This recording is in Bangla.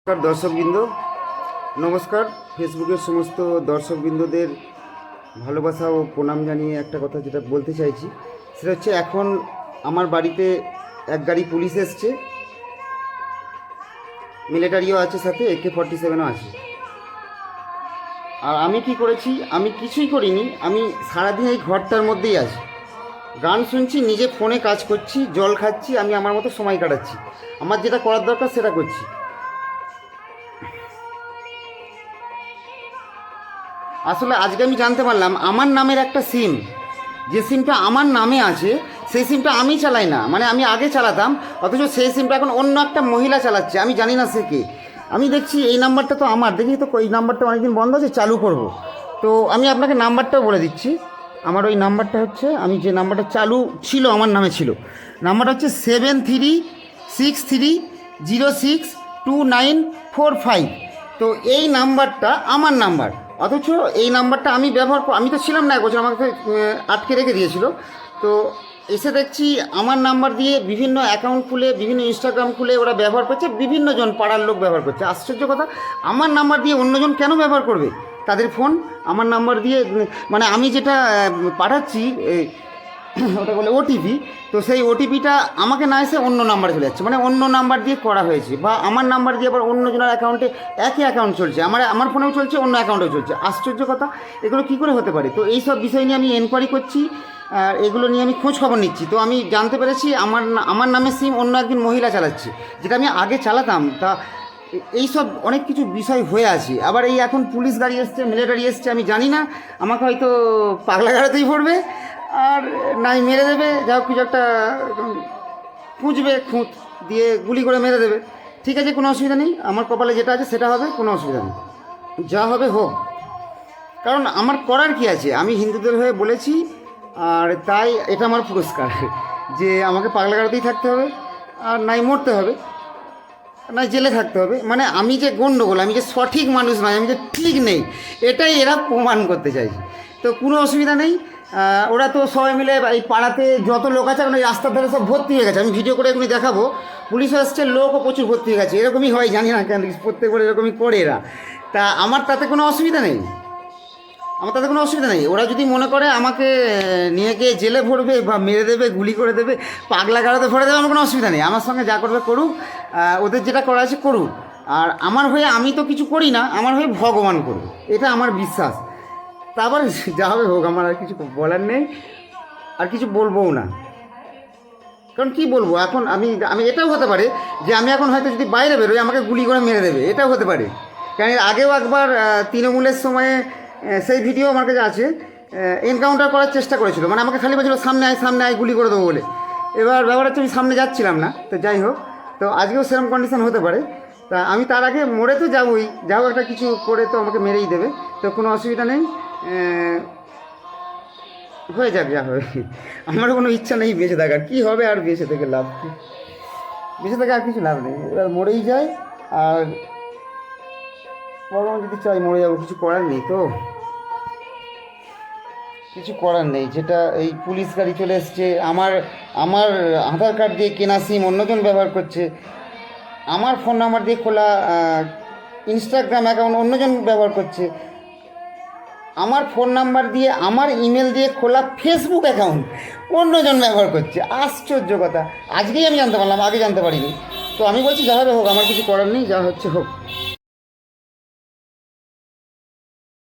নমস্কার দর্শকবৃন্দ, নমস্কার। ফেসবুকের সমস্ত দর্শকবৃন্দদের ভালোবাসা ও প্রণাম জানিয়ে একটা কথা যেটা বলতে চাইছি, সেটা হচ্ছে এখন আমার বাড়িতে এক গাড়ি পুলিশ এসছে, মিলিটারিও আছে, সাথে AK-47ও আছে। আর আমি কি করেছি? আমি কিছুই করিনি। আমি সারাদিন এই ঘরটার মধ্যেই আছি, গান শুনছি, নিজে ফোনে কাজ করছি, জল খাচ্ছি, আমি আমার মতো সময় কাটাচ্ছি, আমার যেটা করার দরকার সেটা করছি। আসলে আজকে আমি জানতে পারলাম আমার নামের একটা সিম, যে সিমটা আমার নামে আছে সেই সিমটা আমি চালাই না, মানে আমি আগে চালাতাম, অথচ সেই সিমটা এখন অন্য একটা মহিলা চালাচ্ছে, আমি জানি না সে কে। আমি দেখছি এই নাম্বারটা তো আমার, দেখি তো এই নাম্বারটা অনেকদিন বন্ধ আছে, চালু করব। তো আমি আপনাকে নাম্বারটাও বলে দিচ্ছি। আমার ওই নাম্বারটা হচ্ছে, আমি যে নাম্বারটা চালু ছিল আমার নামে ছিল, নাম্বারটা হচ্ছে 7363062945। তো এই নাম্বারটা আমার নাম্বার, অথচ এই নাম্বারটা আমি আমি তো ছিলাম না এক বছর, আমাকে আটকে রেখে দিয়েছিল। তো এসে দেখছি আমার নাম্বার দিয়ে বিভিন্ন অ্যাকাউন্ট খুলে, বিভিন্ন ইনস্টাগ্রাম খুলে ওরা ব্যবহার করছে, বিভিন্ন জন পাড়ার লোক ব্যবহার করছে। আশ্চর্য কথা, আমার নাম্বার দিয়ে অন্যজন কেন ব্যবহার করবে? তাদের ফোন আমার নাম্বার দিয়ে, মানে আমি যেটা পাঠাচ্ছি ওটা বলে ওটিপি, তো সেই ওটিপিটা আমাকে না এসে অন্য নাম্বারে চলে যাচ্ছে, মানে অন্য নাম্বার দিয়ে করা হয়েছে, বা আমার নাম্বার দিয়ে আবার অন্যজনের অ্যাকাউন্টে একই অ্যাকাউন্ট চলছে, আমার ফোনেও চলছে, অন্য অ্যাকাউন্টেও চলছে। আশ্চর্য কথা, এগুলো কী করে হতে পারে? তো এই সব বিষয় নিয়ে আমি এনকোয়ারি করছি, এগুলো নিয়ে আমি খোঁজ খবর নিচ্ছি। তো আমি জানতে পেরেছি আমার নামে সিম অন্য একজন মহিলা চালাচ্ছে, যেটা আমি আগে চালাতাম। তা এই সব অনেক কিছু বিষয় হয়ে আছে। আবার এই এখন পুলিশ গাড়ি এসছে, মিলিটারি এসছে, আমি জানি না, আমাকে হয়তো পাগলা গাড়াতেই পড়বে, আর নাই মেরে দেবে, যা হোক কিছু একটা খুঁজবে, খুঁত দিয়ে গুলি করে মেরে দেবে। ঠিক আছে, কোনো অসুবিধা নেই, আমার কপালে যেটা আছে সেটা হবে, কোনো অসুবিধা নেই, যা হবে হোক। কারণ আমার করার কি আছে, আমি হিন্দুদের হয়ে বলেছি, আর তাই এটা আমার পুরস্কার যে আমাকে পাগলা গাড়াতেই থাকতে হবে, আর নাই মরতে হবে, না জেলে থাকতে হবে। মানে আমি যে গণ্ডগোল, আমি যে সঠিক মানুষ নয়, আমি যে ঠিক নেই, এটাই এরা প্রমাণ করতে চাইছে। তো কোনো অসুবিধা নেই, ওরা তো সবাই মিলে এই পাড়াতে যত লোক আছে এখন এই রাস্তার ধারে সব ভর্তি হয়ে গেছে। আমি ভিডিও করে এখনই দেখাবো, পুলিশ আসছে, লোকও প্রচুর ভর্তি হয়ে গেছে। এরকমই হয়, জানি না কেন, প্রত্যেকবার এরকমই করে এরা। তা আমার তাতে কোনো অসুবিধা নেই, ওরা যদি মনে করে আমাকে নিয়ে গিয়ে জেলে ভরবে বা মেরে দেবে, গুলি করে দেবে, পাগলা গাড়াতে ভরে দেবে, আমার কোনো অসুবিধা নেই। আমার সঙ্গে যা করবে করুক, ওদের যেটা করা আছে করুক। আর আমার হয়ে আমি তো কিছু করি না, আমার হয়ে ভগবান করবে, এটা আমার বিশ্বাস। তারপর যা হবে হোক, আমার আর কিছু বলার নেই, আর কিছু বলবোও না। কারণ কী বলবো এখন, আমি এটাও হতে পারে যে আমি এখন হয়তো যদি বাইরে বেরোই আমাকে গুলি করে মেরে দেবে, এটাও হতে পারে। কারণ এর আগেও একবার তৃণমূলের সময়ে সেই ভিডিও আমার কাছে আছে, এনকাউন্টার করার চেষ্টা করেছিল, মানে আমাকে খালি বলছিল সামনে আয় গুলি করে দেবো বলে। এবার ব্যাপার হচ্ছে আমি সামনে যাচ্ছিলাম না, তো যাই হোক, তো আজকেও সেরকম কন্ডিশন হতে পারে। তা আমি তার আগে মরে তো যাবোই, যাও একটা কিছু করে তো আমাকে মেরেই দেবে, তো কোনো অসুবিধা নেই, হয়ে যাক যা হবে। আমার কোনো ইচ্ছা নেই বেঁচে থাকার, কী হবে আর বেঁচে থেকে লাভ কী? বেঁচে থেকে আর কিছু লাভ নেই, এবার মরেই যায়। আর ভগবান যদি চাই মরে যাবো, কিছু করার নেই, তো কিছু করার নেই। যেটা এই পুলিশ গাড়ি চলে এসছে, আমার আমার আধার কার্ড দিয়ে কেনা সিম অন্যজন ব্যবহার করছে, আমার ফোন নাম্বার দিয়ে খোলা ইনস্টাগ্রাম অ্যাকাউন্ট অন্যজন ব্যবহার করছে, আমার ফোন নাম্বার দিয়ে, আমার ইমেল দিয়ে খোলা ফেসবুক অ্যাকাউন্ট অন্যজন ব্যবহার করছে। আশ্চর্য কথা, আজকেই আমি জানতে পারলাম, আগে জানতে পারিনি। তো আমি বলছি যা হবে হোক, আমার কিছু করার নেই, যা হচ্ছে হোক।